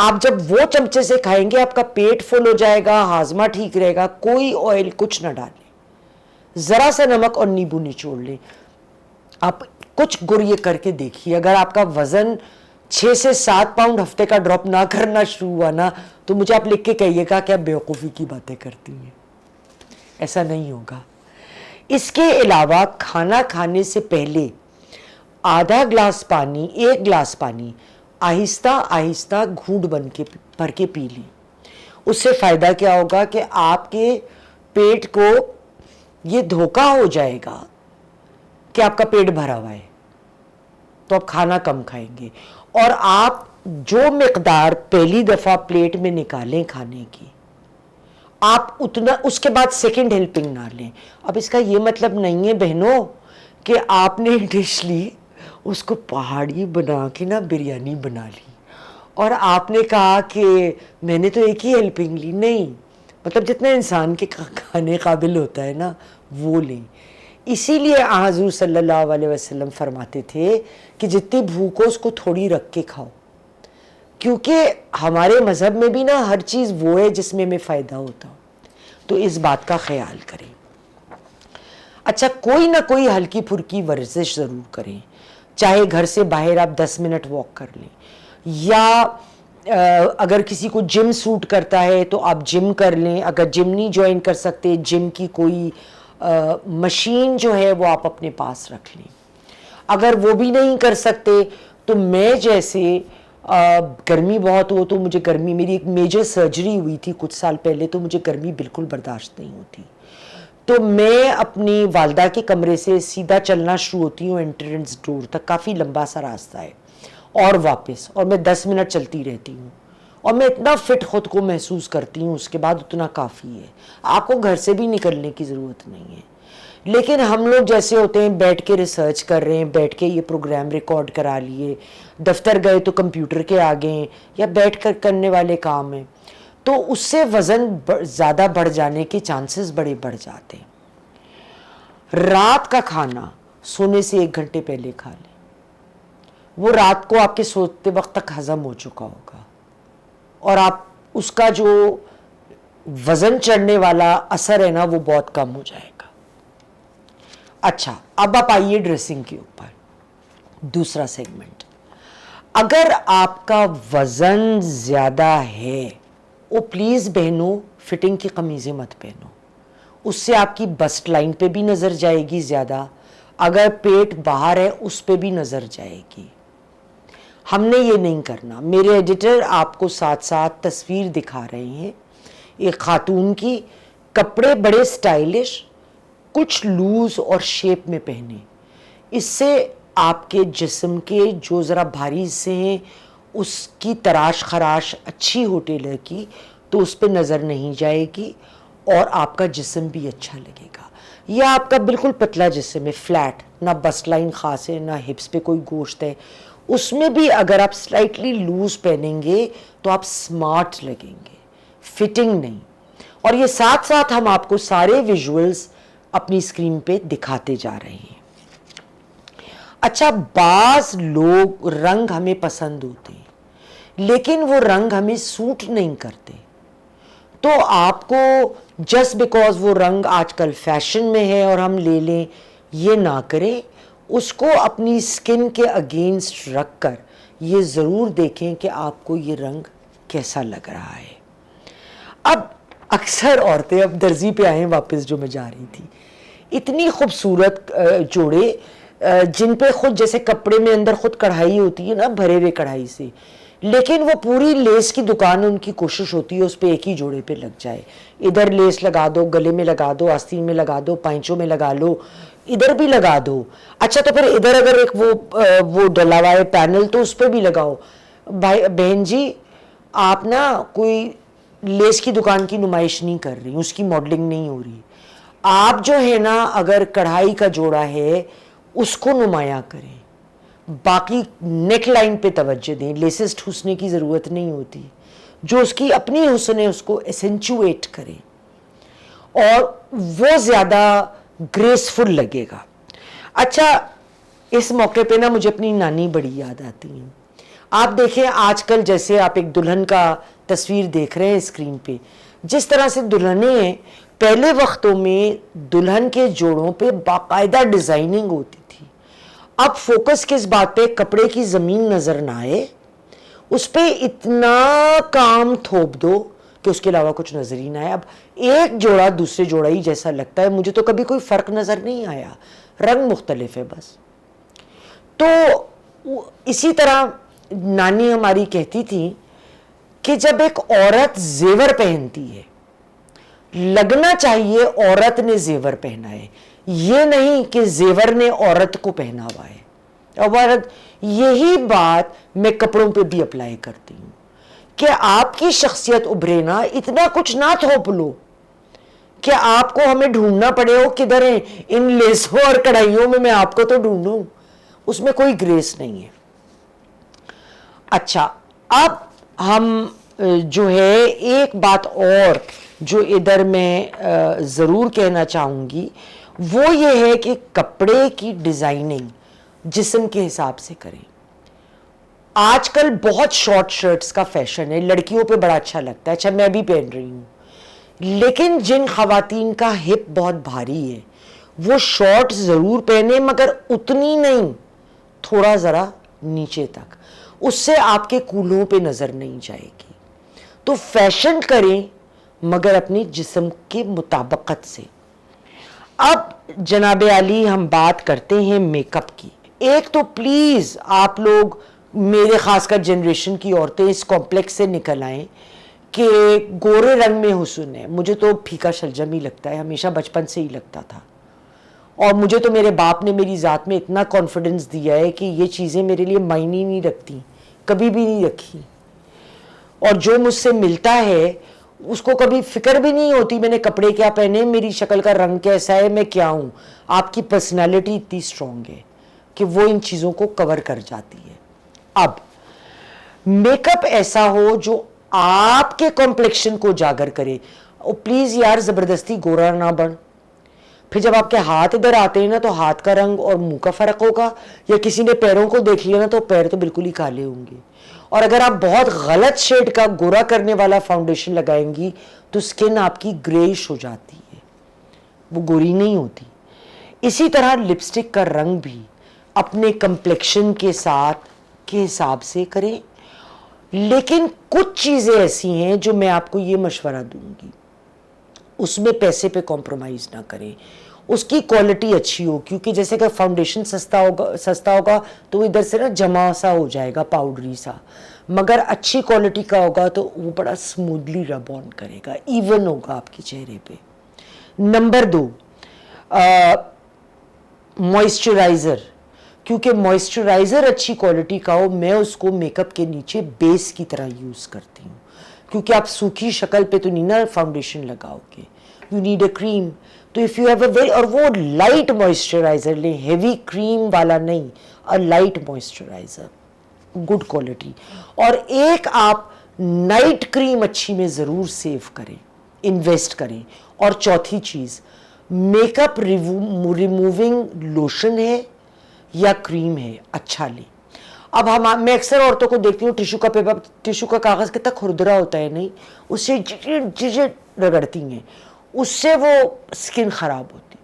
آپ جب وہ چمچے سے کھائیں گے آپ کا پیٹ فل ہو جائے گا, ہاضمہ ٹھیک رہے گا. کوئی آئل کچھ نہ ڈالیں, ذرا سا نمک اور نیبو نچوڑ لیں. آپ کچھ گر یہ کر کے دیکھیے, اگر آپ کا وزن 6 سے 7 پاؤنڈ ہفتے کا ڈراپ نہ کرنا شروع ہوا نا تو مجھے آپ لکھ کے کہیے گا کہ آپ بیوقوفی کی باتیں کرتی ہیں. ایسا نہیں ہوگا. اس کے علاوہ کھانا کھانے سے پہلے آدھا گلاس پانی, 1 گلاس پانی آہستہ آہستہ گھونٹ بھر کے پی لیں. اس سے فائدہ کیا ہوگا کہ آپ کے پیٹ کو یہ دھوکہ ہو جائے گا کہ آپ کا پیٹ بھرا ہوا ہے, تو آپ کھانا کم کھائیں گے. اور آپ جو مقدار پہلی دفعہ پلیٹ میں نکالیں کھانے کی, آپ اتنا اس کے بعد سیکنڈ ہیلپنگ نہ لیں. اب اس کا یہ مطلب نہیں ہے بہنوں کہ آپ نے ڈش لی, اس کو پہاڑی بنا کے نا بریانی بنا لی اور آپ نے کہا کہ میں نے تو ایک ہی ہیلپنگ لی. نہیں, مطلب جتنا انسان کے کھانے قابل ہوتا ہے نا وہ لیں. اسی لیے حضور صلی اللہ علیہ وسلم فرماتے تھے کہ جتنی بھوک ہو اس کو تھوڑی رکھ کے کھاؤ, کیونکہ ہمارے مذہب میں بھی نا ہر چیز وہ ہے جس میں ہمیں فائدہ ہوتا ہو. تو اس بات کا خیال کریں. اچھا, کوئی نہ کوئی ہلکی پھلکی ورزش ضرور کریں, چاہے گھر سے باہر آپ 10 منٹ واک کر لیں, یا اگر کسی کو جم سوٹ کرتا ہے تو آپ جم کر لیں. اگر جم نہیں جوائن کر سکتے, جم کی کوئی مشین جو ہے وہ آپ اپنے پاس رکھ لیں. اگر وہ بھی نہیں کر سکتے تو میں جیسے گرمی بہت ہو تو مجھے گرمی, میری ایک میجر سرجری ہوئی تھی کچھ سال پہلے, تو مجھے گرمی بالکل برداشت نہیں ہوتی, تو میں اپنی والدہ کے کمرے سے سیدھا چلنا شروع ہوتی ہوں انٹرنس ڈور تک, کافی لمبا سا راستہ ہے, اور واپس, اور میں 10 منٹ چلتی رہتی ہوں, اور میں اتنا فٹ خود کو محسوس کرتی ہوں, اس کے بعد اتنا کافی ہے. آپ کو گھر سے بھی نکلنے کی ضرورت نہیں ہے. لیکن ہم لوگ جیسے ہوتے ہیں بیٹھ کے ریسرچ کر رہے ہیں, بیٹھ کے یہ پروگرام ریکارڈ کرا لیے, دفتر گئے تو کمپیوٹر کے آگے ہیں, یا بیٹھ کر کرنے والے کام ہیں, تو اس سے وزن زیادہ بڑھ جانے کے چانسز بڑے بڑھ جاتے ہیں. رات کا کھانا سونے سے 1 گھنٹے پہلے کھا لیں, وہ رات کو آپ کے سوتے وقت تک ہضم ہو چکا ہوگا, اور آپ اس کا جو وزن چڑھنے والا اثر ہے نا وہ بہت کم ہو جائے گا. اچھا, اب آپ آئیے ڈریسنگ کے اوپر, دوسرا سیگمنٹ. اگر آپ کا وزن زیادہ ہے, وہ پلیز بہنوں فٹنگ کی قمیضیں مت پہنو, اس سے آپ کی بسٹ لائن پہ بھی نظر جائے گی زیادہ, اگر پیٹ باہر ہے اس پہ بھی نظر جائے گی. ہم نے یہ نہیں کرنا. میرے ایڈیٹر آپ کو ساتھ ساتھ تصویر دکھا رہے ہیں ایک خاتون کی, کپڑے بڑے سٹائلش, کچھ لوز اور شیپ میں پہنے, اس سے آپ کے جسم کے جو ذرا بھاری حصے ہیں اس کی تراش خراش اچھی ہو ٹیلر کی تو اس پہ نظر نہیں جائے گی, اور آپ کا جسم بھی اچھا لگے گا. یا آپ کا بالکل پتلا جسم ہے, فلیٹ, نہ بسٹ لائن خاص ہے نہ ہپس پہ کوئی گوشت ہے, اس میں بھی اگر آپ سلائٹلی لوز پہنیں گے تو آپ سمارٹ لگیں گے, فٹنگ نہیں. اور یہ ساتھ ساتھ ہم آپ کو سارے ویژولز اپنی اسکرین پہ دکھاتے جا رہے ہیں. اچھا, بعض لوگ رنگ ہمیں پسند ہوتے ہیں لیکن وہ رنگ ہمیں سوٹ نہیں کرتے, تو آپ کو جسٹ بیکاز وہ رنگ آج کل فیشن میں ہے اور ہم لے لیں, یہ نہ کریں. اس کو اپنی اسکن کے اگینسٹ رکھ کر یہ ضرور دیکھیں کہ آپ کو یہ رنگ کیسا لگ رہا ہے. اب اکثر عورتیں, اب درزی پہ آئیں واپس جو میں جا رہی تھی, اتنی خوبصورت جوڑے جن پہ خود جیسے کپڑے میں اندر خود کڑھائی ہوتی ہے نا, بھرے ہوئے کڑھائی سے, لیکن وہ پوری لیس کی دکان ان کی کوشش ہوتی ہے اس پہ ایک ہی جوڑے پہ لگ جائے. ادھر لیس لگا دو, گلے میں لگا دو, آستین میں لگا دو, پائنچوں میں لگا لو, ادھر بھی لگا دو. اچھا, تو پھر ادھر اگر ایک وہ ڈلا ہوا ہے پینل تو اس پہ بھی لگاؤ. بھائی بہن جی, آپ نا کوئی لیس کی دکان کی نمائش نہیں کر رہی, اس کی ماڈلنگ نہیں ہو رہی. آپ جو ہے نا اگر کڑھائی کا جوڑا ہے اس کو نمایاں کریں, باقی نیک لائن پہ توجہ دیں. لیسز ٹھوسنے کی ضرورت نہیں ہوتی, جو اس کی اپنی حسن ہے اس کو ایسنچویٹ کریں اور وہ زیادہ گریسفل لگے گا. اچھا, اس موقع پہ نا مجھے اپنی نانی بڑی یاد آتی ہیں. آپ دیکھیں آج کل جیسے آپ ایک دلہن کا تصویر دیکھ رہے ہیں اسکرین پہ، جس طرح سے دلہنیں ہیں، پہلے وقتوں میں دلہن کے جوڑوں پہ باقاعدہ ڈیزائننگ ہوتی تھی. اب فوکس کس بات پہ؟ کپڑے کی زمین نظر نہ آئے، اس پہ اتنا کام تھوپ دو کہ اس کے علاوہ کچھ نظر ہی نہ آئے. اب ایک جوڑا دوسرے جوڑا ہی جیسا لگتا ہے. مجھے تو کبھی کوئی فرق نظر نہیں آیا، رنگ مختلف ہے بس. تو اسی طرح نانی ہماری کہتی تھی کہ جب ایک عورت زیور پہنتی ہے، لگنا چاہیے عورت نے زیور پہنا ہے، یہ نہیں کہ زیور نے عورت کو پہنا ہوا ہے. اور یہی بات میں کپڑوں پہ بھی اپلائی کرتی ہوں کہ آپ کی شخصیت ابھرے نا، اتنا کچھ نہ تھوپ لو کہ آپ کو ہمیں ڈھونڈنا پڑے ہو کدھر ہیں ان لیسوں اور کڑھائیوں میں آپ کو تو ڈھونڈوں. اس میں کوئی گریس نہیں ہے. اچھا، اب ہم جو ہے ایک بات اور جو ادھر میں ضرور کہنا چاہوں گی وہ یہ ہے کہ کپڑے کی ڈیزائننگ جسم کے حساب سے کریں. آج کل بہت شارٹ شرٹس کا فیشن ہے، لڑکیوں پہ بڑا اچھا لگتا ہے. اچھا میں بھی پہن رہی ہوں، لیکن جن خواتین کا ہپ بہت بھاری ہے وہ شارٹ ضرور پہنے مگر اتنی نہیں، تھوڑا ذرا نیچے تک. اس سے آپ کے کولوں پہ نظر نہیں جائے گی. تو فیشن کریں مگر اپنی جسم کے مطابقت سے. اب جناب عالی ہم بات کرتے ہیں میک اپ کی. ایک تو پلیز آپ لوگ، میرے خاص کر جنریشن کی عورتیں، اس کمپلیکس سے نکل آئیں کہ گورے رنگ میں حسن ہے. مجھے تو پھیکا شلجم ہی لگتا ہے، ہمیشہ بچپن سے ہی لگتا تھا. اور مجھے تو میرے باپ نے میری ذات میں اتنا کانفیڈنس دیا ہے کہ یہ چیزیں میرے لیے معنی نہیں رکھتی، کبھی بھی نہیں رکھی. اور جو مجھ سے ملتا ہے اس کو کبھی فکر بھی نہیں ہوتی میں نے کپڑے کیا پہنے، میری شکل کا رنگ کیسا ہے، میں کیا ہوں. آپ کی پرسنالٹی اتنی اسٹرانگ ہے کہ وہ ان چیزوں کو کور کر جاتی ہے. اب میک اپ ایسا ہو جو آپ کے کمپلیکشن کو اجاگر کرے. پلیز یار زبردستی گورا نہ بن. پھر جب آپ کے ہاتھ ادھر آتے ہیں نا تو ہاتھ کا رنگ اور منہ کا فرق ہوگا، یا کسی نے پیروں کو دیکھ لیا نا تو پیر تو بالکل ہی کالے ہوں گے. اور اگر آپ بہت غلط شیڈ کا گورا کرنے والا فاؤنڈیشن لگائیں گی تو سکن آپ کی گریش ہو جاتی ہے، وہ گوری نہیں ہوتی. اسی طرح لپسٹک کا رنگ بھی اپنے کمپلیکشن کے ساتھ کے حساب سے کریں. لیکن کچھ چیزیں ایسی ہیں جو میں آپ کو یہ مشورہ دوں گی، اس میں پیسے پہ کمپرومائز نہ کریں. اس کی کوالٹی اچھی ہو، کیونکہ جیسے کہ فاؤنڈیشن سستا ہوگا تو ادھر سے نا جمع سا ہو جائے گا، پاؤڈری سا. مگر اچھی کوالٹی کا ہوگا تو وہ بڑا سموتھلی رب آن کرے گا، ایون ہوگا آپ کے چہرے پہ. Number 2، moisturiser. کیونکہ موئسچرائزر اچھی کوالٹی کا ہو، میں اس کو میک اپ کے نیچے بیس کی طرح یوز کرتی ہوں. کیونکہ آپ سوکھی شکل پہ تو نہیں نا فاؤنڈیشن لگاؤ گے، یو نیڈ اے کریم. تو if you have a very, اور وہ لائٹ موئسچرائزر لیں، ہیوی کریم والا نہیں، لائٹ موئسچرائزر گڈ کوالٹی. اور ایک آپ نائٹ کریم اچھی میں ضرور سیو کریں، انویسٹ کریں. اور چوتھی چیز، میک اپ ریموونگ لوشن ہے یا کریم ہے، اچھا لیں. اب میں اکثر عورتوں کو دیکھتی ہوں ٹیشو کا پیپر، ٹیشو کا کاغذ کتنا کھردرا ہوتا ہے، نہیں اس سے رگڑتی ہیں، اس سے وہ سکن خراب ہوتی.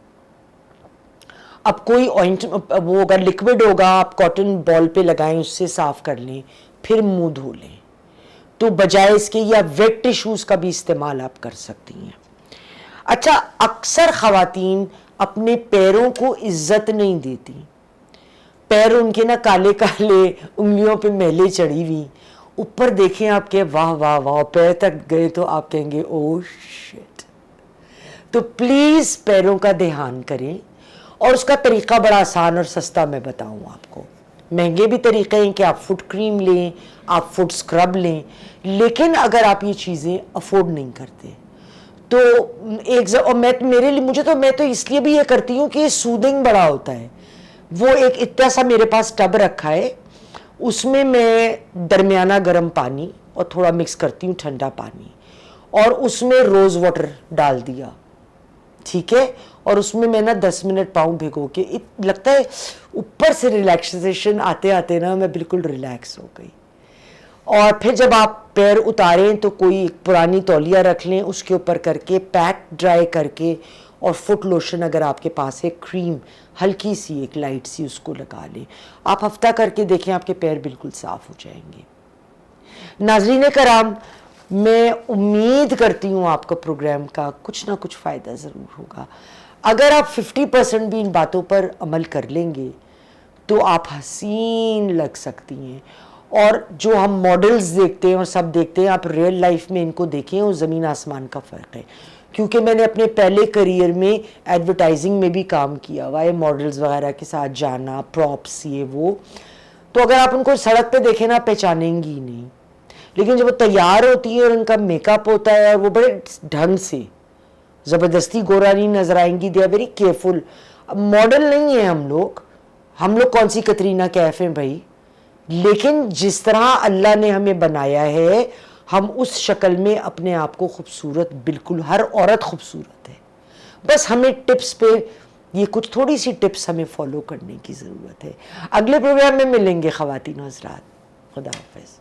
اب کوئی وہ اگر لکوڈ ہوگا آپ کاٹن بال پہ لگائیں، اس سے صاف کر لیں، پھر منہ دھو لیں. تو بجائے اس کے، یا ویٹ ٹیشوز کا بھی استعمال آپ کر سکتی ہیں. اچھا، اکثر خواتین اپنے پیروں کو عزت نہیں دیتی. پیر ان کے نا کالے کالے، انگلیوں پہ میلے چڑھی ہوئی، اوپر دیکھیں آپ کے واہ واہ واہ، پیر تک گئے تو آپ کہیں گے او شٹ. تو پلیز پیروں کا دھیان کریں. اور اس کا طریقہ بڑا آسان اور سستا میں بتاؤں آپ کو. مہنگے بھی طریقے ہیں کہ آپ فٹ کریم لیں، آپ فٹ سکرب لیں. لیکن اگر آپ یہ چیزیں افورڈ نہیں کرتے تو اور میں تو اس لیے بھی یہ کرتی ہوں کہ یہ سودنگ بڑا ہوتا ہے. وہ ایک اتنا سا میرے پاس ٹب رکھا ہے، اس میں درمیانہ گرم پانی اور تھوڑا مکس کرتی ہوں ٹھنڈا پانی، اور اس میں روز واٹر ڈال دیا، ٹھیک ہے. اور اس میں نا 10 منٹ پاؤں بھگو کے، لگتا ہے اوپر سے ریلیکسیشن آتے آتے نا میں بالکل ریلیکس ہو گئی. اور پھر جب آپ پیر اتاریں تو کوئی ایک پرانی تولیہ رکھ لیں، اس کے اوپر کر کے پیک ڈرائی کر کے، اور فٹ لوشن اگر آپ کے پاس ہے، کریم ہلکی سی ایک لائٹ سی اس کو لگا لیں. آپ ہفتہ کر کے دیکھیں، آپ کے پیر بالکل صاف ہو جائیں گے. ناظرین کرام، میں امید کرتی ہوں آپ کا پروگرام کا کچھ نہ کچھ فائدہ ضرور ہوگا. اگر آپ 50% بھی ان باتوں پر عمل کر لیں گے تو آپ حسین لگ سکتی ہیں. اور جو ہم ماڈلز دیکھتے ہیں اور سب دیکھتے ہیں، آپ ریئل لائف میں ان کو دیکھیں، اور زمین آسمان کا فرق ہے. کیونکہ میں نے اپنے پہلے کریئر میں ایڈورٹائزنگ میں بھی کام کیا ہوا ہے، ماڈلز وغیرہ کے ساتھ جانا، پراپس یہ وہ. تو اگر آپ ان کو سڑک پہ دیکھیں نا، پہچانیں گی نہیں. لیکن جب وہ تیار ہوتی ہے اور ان کا میک اپ ہوتا ہے اور وہ بڑے ڈھنگ سے، زبردستی گورا نہیں نظر آئیں گی. They are very careful. Model نہیں ہیں ہم لوگ کون سی کترینہ کیف ہیں بھائی. لیکن جس طرح اللہ نے ہمیں بنایا ہے، ہم اس شکل میں اپنے آپ کو خوبصورت، بالکل ہر عورت خوبصورت ہے. بس ہمیں ٹپس پہ، یہ کچھ تھوڑی سی ٹپس ہمیں فالو کرنے کی ضرورت ہے. اگلے پروگرام میں ملیں گے خواتین و حضرات. خدا حافظ.